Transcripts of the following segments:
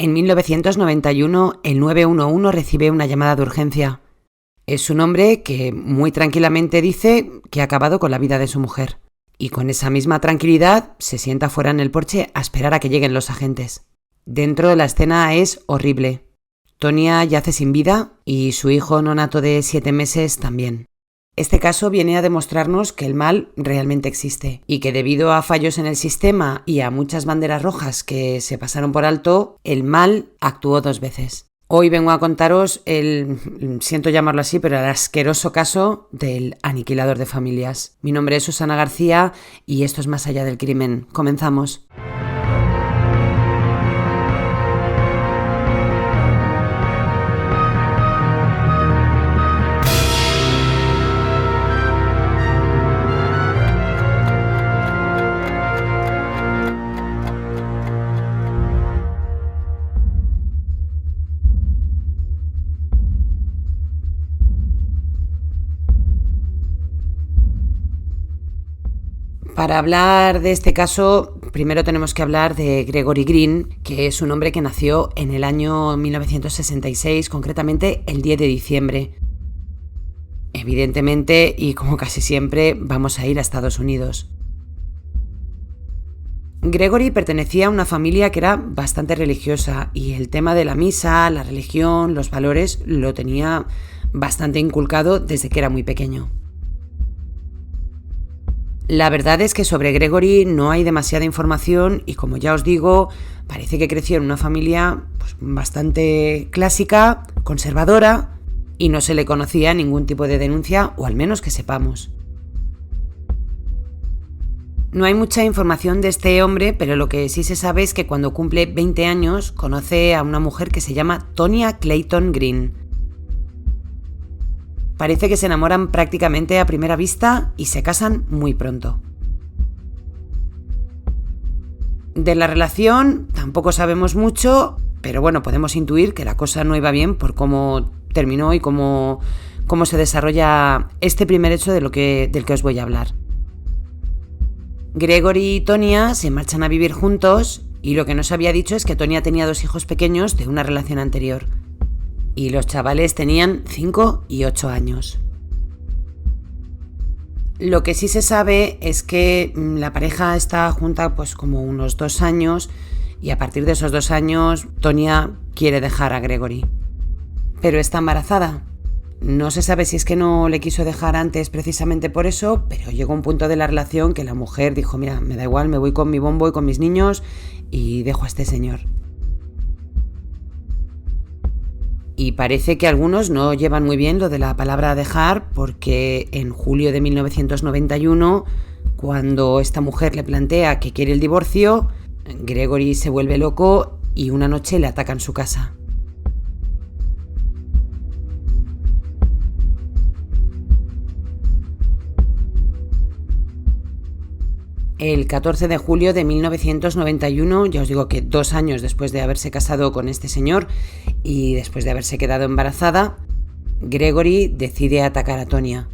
En 1991, el 911 recibe una llamada de urgencia. Es un hombre que muy tranquilamente dice que ha acabado con la vida de su mujer. Y con esa misma tranquilidad se sienta fuera en el porche a esperar a que lleguen los agentes. Dentro la escena es horrible. Tonia yace sin vida y su hijo nonato de 7 meses también. Este caso viene a demostrarnos que el mal realmente existe y que debido a fallos en el sistema y a muchas banderas rojas que se pasaron por alto, el mal actuó 2 veces. Hoy vengo a contaros siento llamarlo así, pero el asqueroso caso del aniquilador de familias. Mi nombre es Susana García y esto es Más allá del crimen. Comenzamos. Para hablar de este caso, primero tenemos que hablar de Gregory Green, que es un hombre que nació en el año 1966, concretamente el 10 de diciembre. Evidentemente, y como casi siempre, vamos a ir a Estados Unidos. Gregory pertenecía a una familia que era bastante religiosa y el tema de la misa, la religión, los valores, lo tenía bastante inculcado desde que era muy pequeño. La verdad es que sobre Gregory no hay demasiada información y, como ya os digo, parece que creció en una familia bastante clásica, conservadora, y no se le conocía ningún tipo de denuncia, o al menos que sepamos. No hay mucha información de este hombre, pero lo que sí se sabe es que cuando cumple 20 años conoce a una mujer que se llama Tonia Clayton Green. Parece que se enamoran prácticamente a primera vista y se casan muy pronto. De la relación tampoco sabemos mucho, pero bueno, podemos intuir que la cosa no iba bien por cómo terminó y cómo se desarrolla este primer hecho del que os voy a hablar. Gregory y Tonia se marchan a vivir juntos y lo que no se había dicho es que Tonia tenía 2 hijos pequeños de una relación anterior. Y los chavales tenían 5 y 8 años. Lo que sí se sabe es que la pareja está junta como unos 2 años y a partir de esos 2 años Tonia quiere dejar a Gregory. Pero está embarazada. No se sabe si es que no le quiso dejar antes precisamente por eso, pero llegó un punto de la relación que la mujer dijo: mira, me da igual, me voy con mi bombo y con mis niños y dejo a este señor. Y parece que algunos no llevan muy bien lo de la palabra dejar, porque en julio de 1991, cuando esta mujer le plantea que quiere el divorcio, Gregory se vuelve loco y una noche le atacan su casa. El 14 de julio de 1991, ya os digo que 2 años después de haberse casado con este señor y después de haberse quedado embarazada, Gregory decide atacar a Tonia.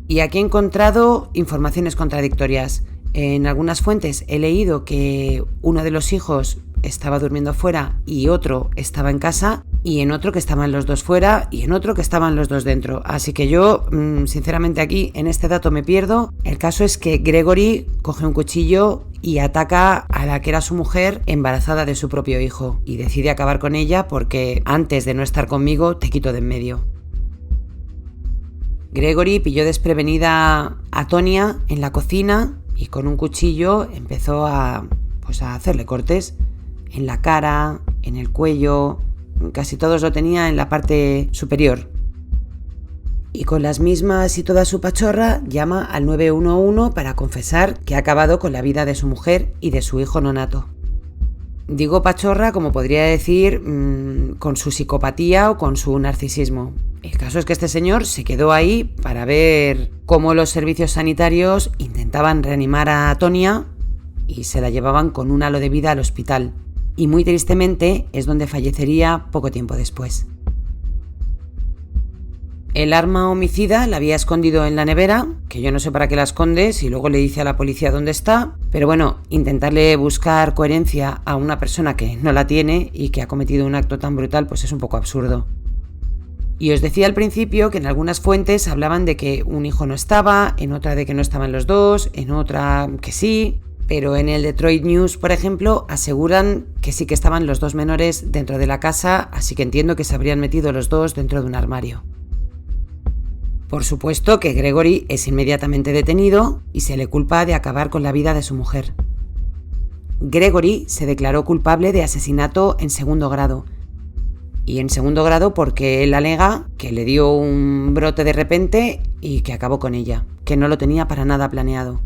Y aquí he encontrado informaciones contradictorias. En algunas fuentes he leído que uno de los hijos estaba durmiendo fuera y otro estaba en casa, y en otro que estaban los 2 fuera y en otro que estaban los 2 dentro. Así que yo, sinceramente, aquí en este dato me pierdo. El caso es que Gregory coge un cuchillo y ataca a la que era su mujer embarazada de su propio hijo y decide acabar con ella porque antes de no estar conmigo te quito de en medio. Gregory pilló desprevenida a Tonia en la cocina y con un cuchillo empezó a hacerle cortes en la cara, en el cuello. Casi todos lo tenía en la parte superior. Y con las mismas y toda su pachorra llama al 911 para confesar que ha acabado con la vida de su mujer y de su hijo nonato. Digo pachorra como podría decir con su psicopatía o con su narcisismo. El caso es que este señor se quedó ahí para ver cómo los servicios sanitarios intentaban reanimar a Tonia y se la llevaban con un halo de vida al hospital. Y muy tristemente es donde fallecería poco tiempo después. El arma homicida la había escondido en la nevera, que yo no sé para qué la esconde, si luego le dice a la policía dónde está, pero bueno, intentarle buscar coherencia a una persona que no la tiene y que ha cometido un acto tan brutal, pues es un poco absurdo. Y os decía al principio que en algunas fuentes hablaban de que un hijo no estaba, en otra de que no estaban los dos, en otra que sí, pero en el Detroit News, por ejemplo, aseguran que sí que estaban los dos menores dentro de la casa, así que entiendo que se habrían metido los dos dentro de un armario. Por supuesto que Gregory es inmediatamente detenido y se le culpa de acabar con la vida de su mujer. Gregory se declaró culpable de asesinato en segundo grado. Y en segundo grado porque él alega que le dio un brote de repente y que acabó con ella, que no lo tenía para nada planeado.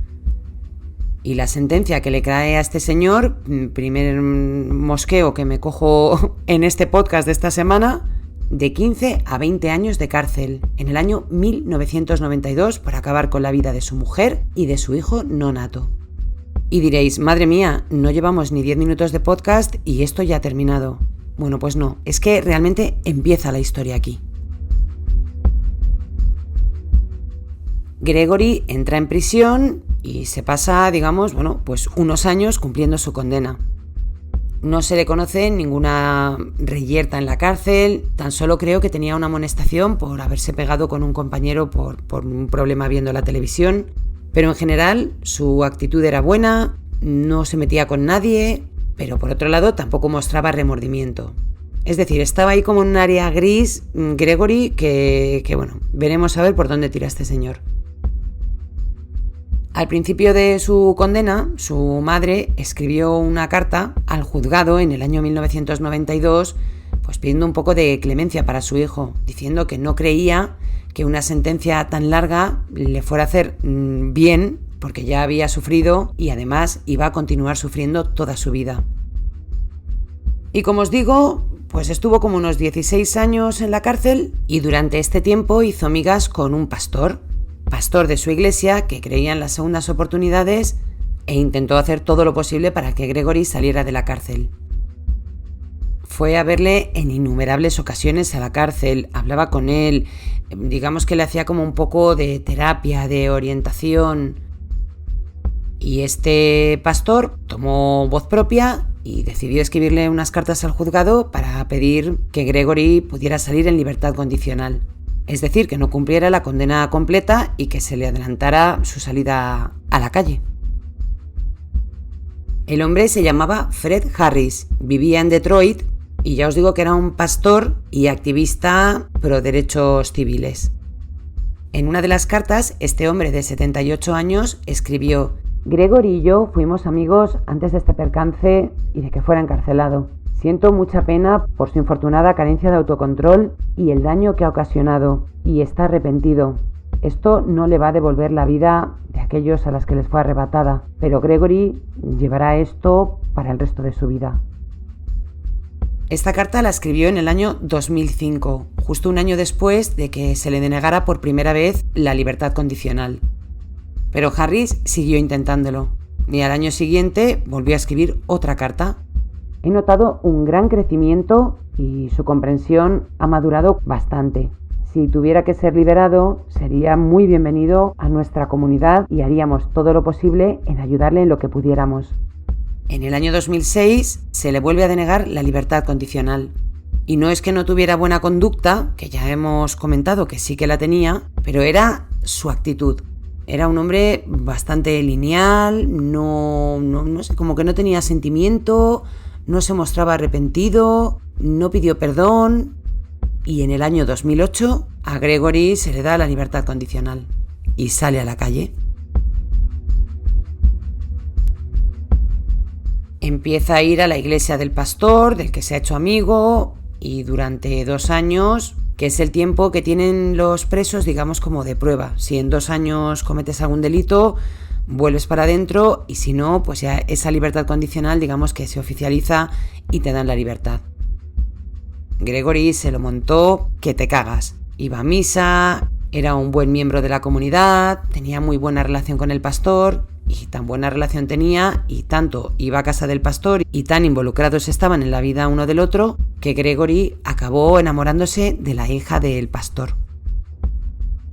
Y la sentencia que le cae a este señor, primer mosqueo que me cojo en este podcast de esta semana, de 15 a 20 años de cárcel en el año 1992 por acabar con la vida de su mujer y de su hijo no nato. Y diréis, madre mía, no llevamos ni 10 minutos de podcast y esto ya ha terminado. Bueno, pues no, es que realmente empieza la historia aquí. Gregory entra en prisión y se pasa, pues unos años cumpliendo su condena. No se le conoce ninguna reyerta en la cárcel, tan solo creo que tenía una amonestación por haberse pegado con un compañero por un problema viendo la televisión, pero en general su actitud era buena, no se metía con nadie, pero por otro lado tampoco mostraba remordimiento. Es decir, estaba ahí como en un área gris Gregory que veremos a ver por dónde tira este señor. Al principio de su condena, su madre escribió una carta al juzgado en el año 1992, pues pidiendo un poco de clemencia para su hijo, diciendo que no creía que una sentencia tan larga le fuera a hacer bien, porque ya había sufrido y además iba a continuar sufriendo toda su vida. Y como os digo, pues estuvo como unos 16 años en la cárcel y durante este tiempo hizo amigas con un pastor de su iglesia que creía en las segundas oportunidades e intentó hacer todo lo posible para que Gregory saliera de la cárcel. Fue a verle en innumerables ocasiones a la cárcel, hablaba con él, digamos que le hacía como un poco de terapia, de orientación. Y este pastor tomó voz propia y decidió escribirle unas cartas al juzgado para pedir que Gregory pudiera salir en libertad condicional. Es decir, que no cumpliera la condena completa y que se le adelantara su salida a la calle. El hombre se llamaba Fred Harris, vivía en Detroit y ya os digo que era un pastor y activista pro derechos civiles. En una de las cartas, este hombre de 78 años escribió: Gregory y yo fuimos amigos antes de este percance y de que fuera encarcelado. Siento mucha pena por su infortunada carencia de autocontrol y el daño que ha ocasionado, y está arrepentido. Esto no le va a devolver la vida de aquellos a los que les fue arrebatada, pero Gregory llevará esto para el resto de su vida. Esta carta la escribió en el año 2005, justo un año después de que se le denegara por primera vez la libertad condicional. Pero Harris siguió intentándolo, y al año siguiente volvió a escribir otra carta. He notado un gran crecimiento y su comprensión ha madurado bastante. Si tuviera que ser liberado, sería muy bienvenido a nuestra comunidad y haríamos todo lo posible en ayudarle en lo que pudiéramos. En el año 2006 se le vuelve a denegar la libertad condicional. Y no es que no tuviera buena conducta, que ya hemos comentado que sí que la tenía, pero era su actitud. Era un hombre bastante lineal, no sé, como que no tenía sentimiento, no se mostraba arrepentido, no pidió perdón. Y en el año 2008 a Gregory se le da la libertad condicional y sale a la calle. Empieza a ir a la iglesia del pastor, del que se ha hecho amigo, y durante 2 años, que es el tiempo que tienen los presos, digamos, como de prueba. Si en 2 años cometes algún delito, vuelves para adentro, y si no, pues ya esa libertad condicional, digamos, que se oficializa y te dan la libertad. Gregory se lo montó que te cagas. Iba a misa, era un buen miembro de la comunidad, tenía muy buena relación con el pastor, y tan buena relación tenía, y tanto iba a casa del pastor, y tan involucrados estaban en la vida uno del otro, que Gregory acabó enamorándose de la hija del pastor.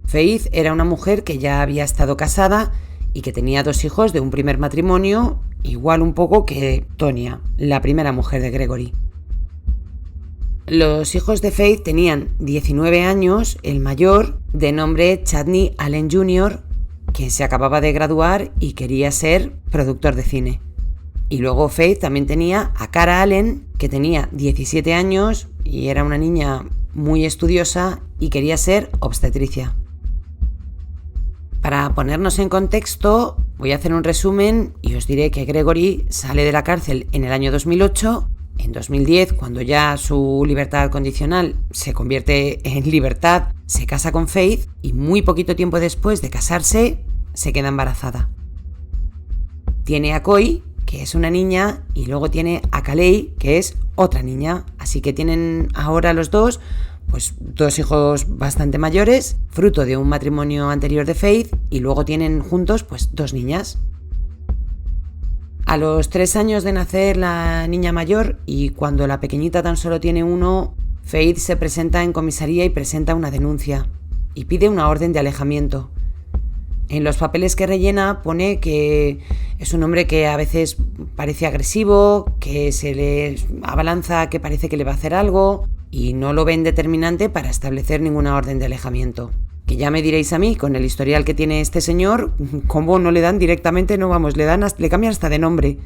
Faith era una mujer que ya había estado casada y que tenía 2 hijos de un primer matrimonio, igual un poco que Tonya, la primera mujer de Gregory. Los hijos de Faith tenían 19 años, el mayor, de nombre Chadney Allen Jr., que se acababa de graduar y quería ser productor de cine. Y luego Faith también tenía a Cara Allen, que tenía 17 años y era una niña muy estudiosa y quería ser obstetricia. Para ponernos en contexto, voy a hacer un resumen y os diré que Gregory sale de la cárcel en el año 2008. En 2010, cuando ya su libertad condicional se convierte en libertad, se casa con Faith y muy poquito tiempo después de casarse, se queda embarazada. Tiene a Coy, que es una niña, y luego tiene a Kalei, que es otra niña. Así que tienen ahora los dos, pues 2 hijos bastante mayores, fruto de un matrimonio anterior de Faith, y luego tienen juntos pues 2 niñas. A los 3 años de nacer la niña mayor, y cuando la pequeñita tan solo tiene 1, Faith se presenta en comisaría y presenta una denuncia, y pide una orden de alejamiento. En los papeles que rellena pone que es un hombre que a veces parece agresivo, que se le abalanza, que parece que le va a hacer algo, y no lo ven determinante para establecer ninguna orden de alejamiento. Que ya me diréis a mí, con el historial que tiene este señor, ¿cómo no le dan directamente? No, vamos, le cambian hasta de nombre.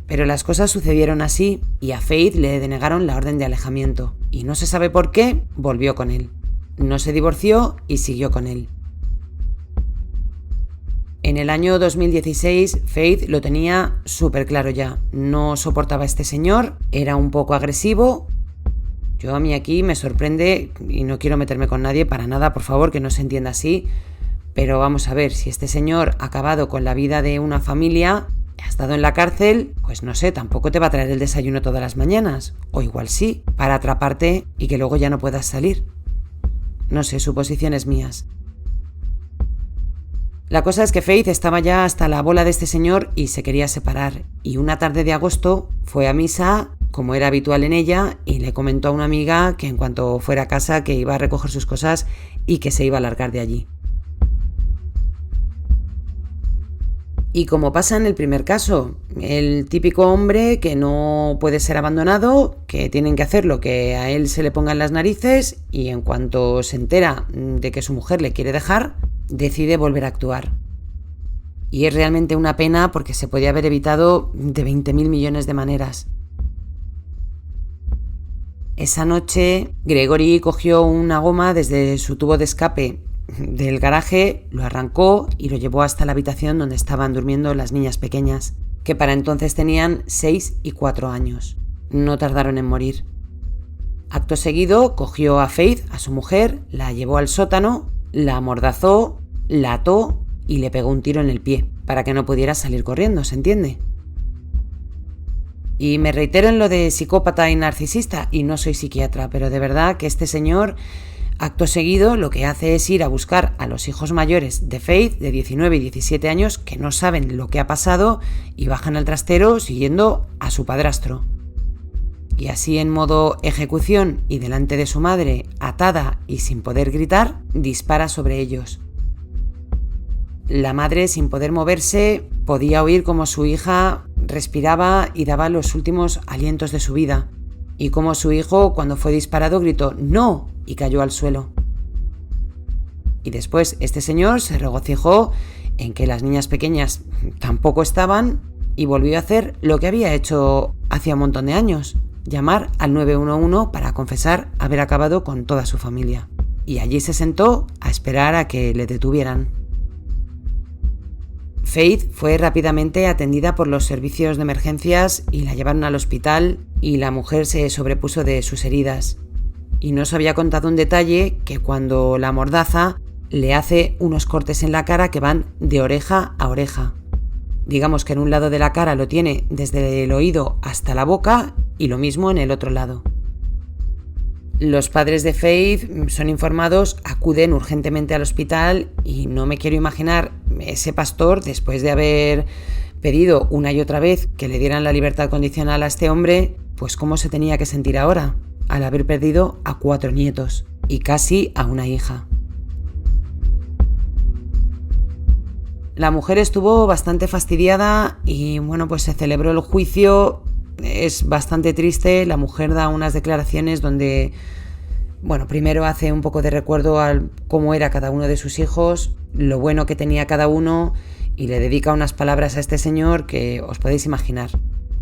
Pero las cosas sucedieron así y a Faith le denegaron la orden de alejamiento. Y no se sabe por qué, volvió con él. No se divorció y siguió con él. En el año 2016, Faith lo tenía súper claro ya. No soportaba a este señor, era un poco agresivo. Yo a mí aquí me sorprende, y no quiero meterme con nadie para nada, por favor, que no se entienda así, pero vamos a ver, si este señor ha acabado con la vida de una familia, ha estado en la cárcel, pues no sé, tampoco te va a traer el desayuno todas las mañanas, o igual sí, para atraparte y que luego ya no puedas salir. No sé, suposiciones mías. La cosa es que Faith estaba ya hasta la bola de este señor y se quería separar, y una tarde de agosto fue a misa, como era habitual en ella, y le comentó a una amiga que en cuanto fuera a casa que iba a recoger sus cosas y que se iba a largar de allí. Y como pasa en el primer caso, el típico hombre que no puede ser abandonado, que tienen que hacer lo que a él se le ponga en las narices, y en cuanto se entera de que su mujer le quiere dejar, decide volver a actuar. Y es realmente una pena porque se podía haber evitado de 20.000 millones de maneras. Esa noche, Gregory cogió una goma desde su tubo de escape del garaje, lo arrancó y lo llevó hasta la habitación donde estaban durmiendo las niñas pequeñas, que para entonces tenían 6 y 4 años. No tardaron en morir. Acto seguido, cogió a Faith, a su mujer, la llevó al sótano, la amordazó, la ató y le pegó un tiro en el pie, para que no pudiera salir corriendo, ¿se entiende? Y me reitero en lo de psicópata y narcisista, y no soy psiquiatra, pero de verdad que este señor, acto seguido, lo que hace es ir a buscar a los hijos mayores de Faith, de 19 y 17 años, que no saben lo que ha pasado, y bajan al trastero siguiendo a su padrastro. Y así, en modo ejecución y delante de su madre, atada y sin poder gritar, dispara sobre ellos. La madre, sin poder moverse, podía oír cómo su hija respiraba y daba los últimos alientos de su vida, y cómo su hijo, cuando fue disparado, gritó ¡no!, y cayó al suelo. Y después este señor se regocijó en que las niñas pequeñas tampoco estaban y volvió a hacer lo que había hecho hacía un montón de años: llamar al 911 para confesar haber acabado con toda su familia. Y allí se sentó a esperar a que le detuvieran. Faith fue rápidamente atendida por los servicios de emergencias y la llevaron al hospital, y la mujer se sobrepuso de sus heridas. Y nos había contado un detalle, que cuando la amordaza le hace unos cortes en la cara que van de oreja a oreja. Digamos que en un lado de la cara lo tiene desde el oído hasta la boca y lo mismo en el otro lado. Los padres de Faith son informados, acuden urgentemente al hospital y no me quiero imaginar ese pastor, después de haber pedido una y otra vez que le dieran la libertad condicional a este hombre, pues cómo se tenía que sentir ahora, al haber perdido a 4 nietos y casi a una hija. La mujer estuvo bastante fastidiada y bueno, pues se celebró el juicio. Es bastante triste. La mujer da unas declaraciones donde, bueno, primero hace un poco de recuerdo a cómo era cada uno de sus hijos, lo bueno que tenía cada uno, y le dedica unas palabras a este señor que os podéis imaginar.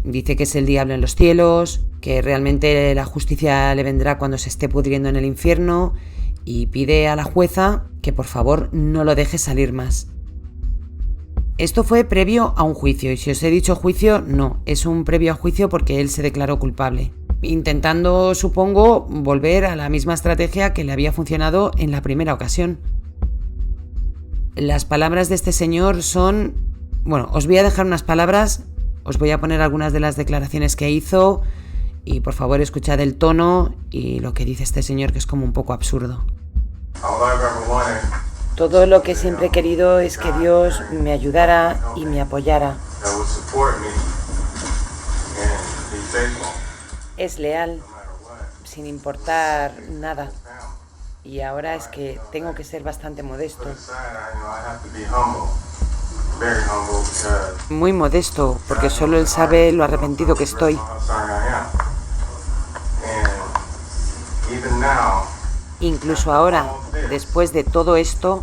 Dice que es el diablo en los cielos, que realmente la justicia le vendrá cuando se esté pudriendo en el infierno, y pide a la jueza que por favor no lo deje salir más. Esto fue previo a un juicio, y si os he dicho juicio, no, es un previo a juicio porque él se declaró culpable, intentando, supongo, volver a la misma estrategia que le había funcionado en la primera ocasión. Las palabras de este señor son... Bueno, os voy a dejar unas palabras, os voy a poner algunas de las declaraciones que hizo y por favor escuchad el tono y lo que dice este señor, que es como un poco absurdo. Todo lo que siempre he querido es que Dios me ayudara y me apoyara. Es leal, sin importar nada. Y ahora es que tengo que ser bastante modesto. Muy modesto, porque solo él sabe lo arrepentido que estoy. Incluso ahora, después de todo esto,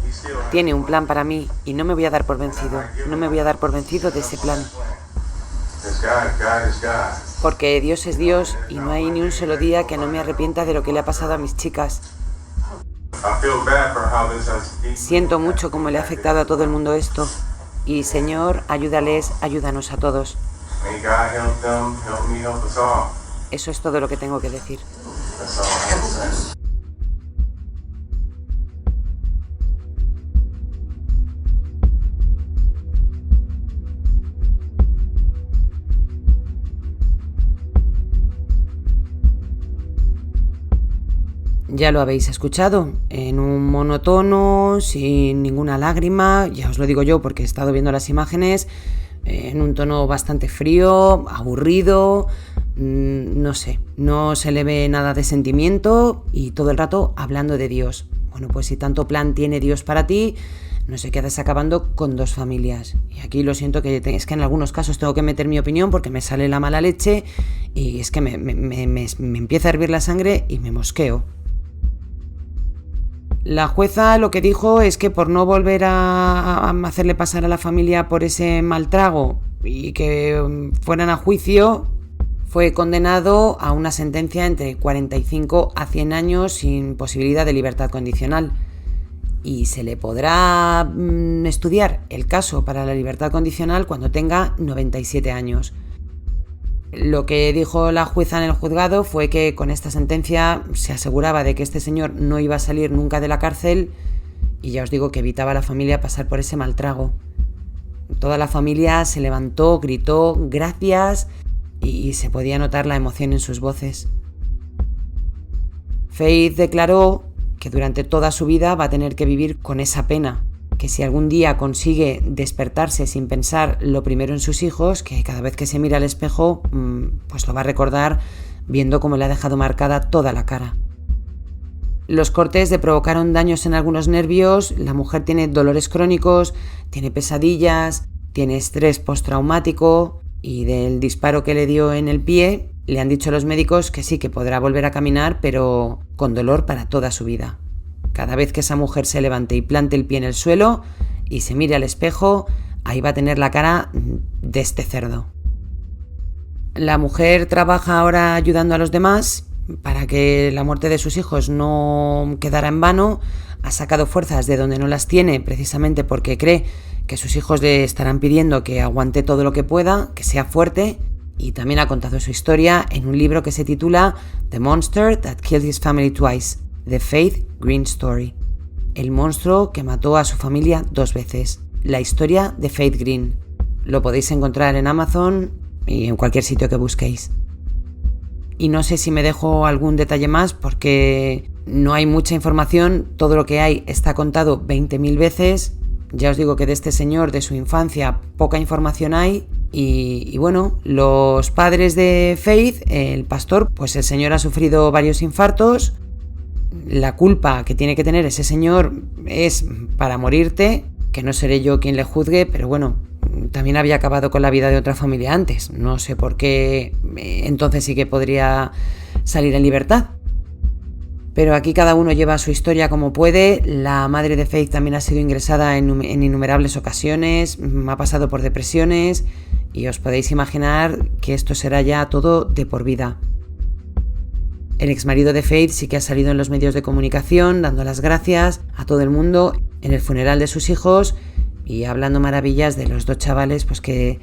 tiene un plan para mí y no me voy a dar por vencido. No me voy a dar por vencido de ese plan. Porque Dios es Dios y no hay ni un solo día que no me arrepienta de lo que le ha pasado a mis chicas. Siento mucho cómo le ha afectado a todo el mundo esto. Y Señor, ayúdales, ayúdanos a todos. Eso es todo lo que tengo que decir. Ya lo habéis escuchado, en un monotono, sin ninguna lágrima, ya os lo digo yo porque he estado viendo las imágenes, en un tono bastante frío, aburrido, no sé, no se le ve nada de sentimiento y todo el rato hablando de Dios. Bueno, pues si tanto plan tiene Dios para ti, no sé qué haces acabando con dos familias. Y aquí lo siento, que es que en algunos casos tengo que meter mi opinión porque me sale la mala leche y es que me empieza a hervir la sangre y me mosqueo. La jueza lo que dijo es que por no volver a hacerle pasar a la familia por ese mal trago y que fueran a juicio, fue condenado a una sentencia entre 45 a 100 años sin posibilidad de libertad condicional. Y se le podrá estudiar el caso para la libertad condicional cuando tenga 97 años. Lo que dijo la jueza en el juzgado fue que con esta sentencia se aseguraba de que este señor no iba a salir nunca de la cárcel y ya os digo que evitaba a la familia pasar por ese mal trago. Toda la familia se levantó, gritó gracias y se podía notar la emoción en sus voces. Faith declaró que durante toda su vida va a tener que vivir con esa pena, que si algún día consigue despertarse sin pensar lo primero en sus hijos, que cada vez que se mira al espejo, pues lo va a recordar viendo cómo le ha dejado marcada toda la cara. Los cortes le provocaron daños en algunos nervios, la mujer tiene dolores crónicos, tiene pesadillas, tiene estrés postraumático y del disparo que le dio en el pie, le han dicho los médicos que sí, que podrá volver a caminar, pero con dolor para toda su vida. Cada vez que esa mujer se levante y plante el pie en el suelo y se mire al espejo, ahí va a tener la cara de este cerdo. La mujer trabaja ahora ayudando a los demás para que la muerte de sus hijos no quedara en vano. Ha sacado fuerzas de donde no las tiene, precisamente porque cree que sus hijos le estarán pidiendo que aguante todo lo que pueda, que sea fuerte. Y también ha contado su historia en un libro que se titula The Monster That Killed His Family Twice, The Faith Green Story. El monstruo que mató a su familia 2 veces. La historia de Faith Green. Lo podéis encontrar en Amazon y en cualquier sitio que busquéis. Y no sé si me dejo algún detalle más porque no hay mucha información. Todo lo que hay está contado 20.000 veces. Ya os digo que de este señor, de su infancia, poca información hay. Y bueno, los padres de Faith, el pastor, pues el señor ha sufrido varios infartos. La culpa que tiene que tener ese señor es para morirte. que no seré yo quien le juzgue, pero bueno, también había acabado con la vida de otra familia antes. No sé por qué entonces sí que podría salir en libertad. Pero aquí cada uno lleva su historia como puede. La madre de Faith también ha sido ingresada en innumerables ocasiones, ha pasado por depresiones y os podéis imaginar que esto será ya todo de por vida. El exmarido de Faith sí que ha salido en los medios de comunicación dando las gracias a todo el mundo en el funeral de sus hijos y hablando maravillas de los dos chavales pues que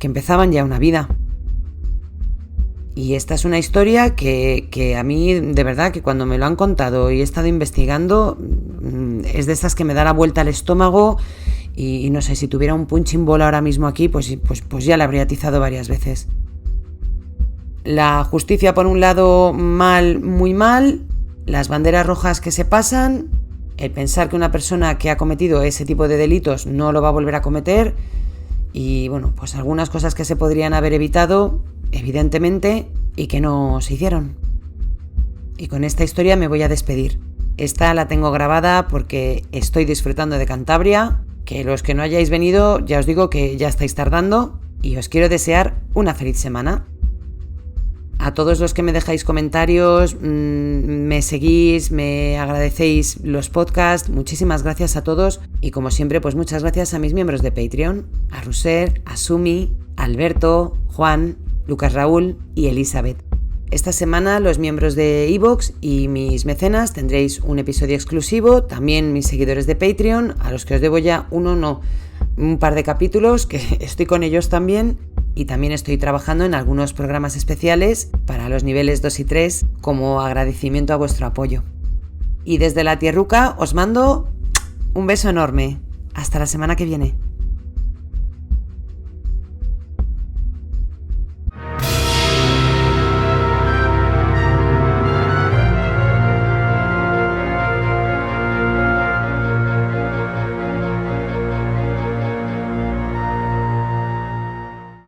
empezaban ya una vida. Y esta es una historia que a mí, de verdad, que cuando me lo han contado y he estado investigando, es de estas que me da la vuelta al estómago y no sé, si tuviera un punching ball ahora mismo aquí, pues ya la habría atizado varias veces. La justicia, por un lado, mal, muy mal, las banderas rojas que se pasan, el pensar que una persona que ha cometido ese tipo de delitos no lo va a volver a cometer y, bueno, pues algunas cosas que se podrían haber evitado, evidentemente, y que no se hicieron. Y con esta historia me voy a despedir. Esta la tengo grabada porque estoy disfrutando de Cantabria, que los que no hayáis venido, ya os digo que ya estáis tardando, y os quiero desear una feliz semana. A todos los que me dejáis comentarios, me seguís, me agradecéis los podcasts, muchísimas gracias a todos y como siempre pues muchas gracias a mis miembros de Patreon, a Ruser, a Sumi, a Alberto, Juan, Lucas Raúl y Elizabeth. Esta semana los miembros de iVoox y mis mecenas tendréis un episodio exclusivo, también mis seguidores de Patreon, a los que os debo ya un par de capítulos, que estoy con ellos también. Y también estoy trabajando en algunos programas especiales para los niveles 2 y 3 como agradecimiento a vuestro apoyo. Y desde la tierruca os mando un beso enorme. Hasta la semana que viene.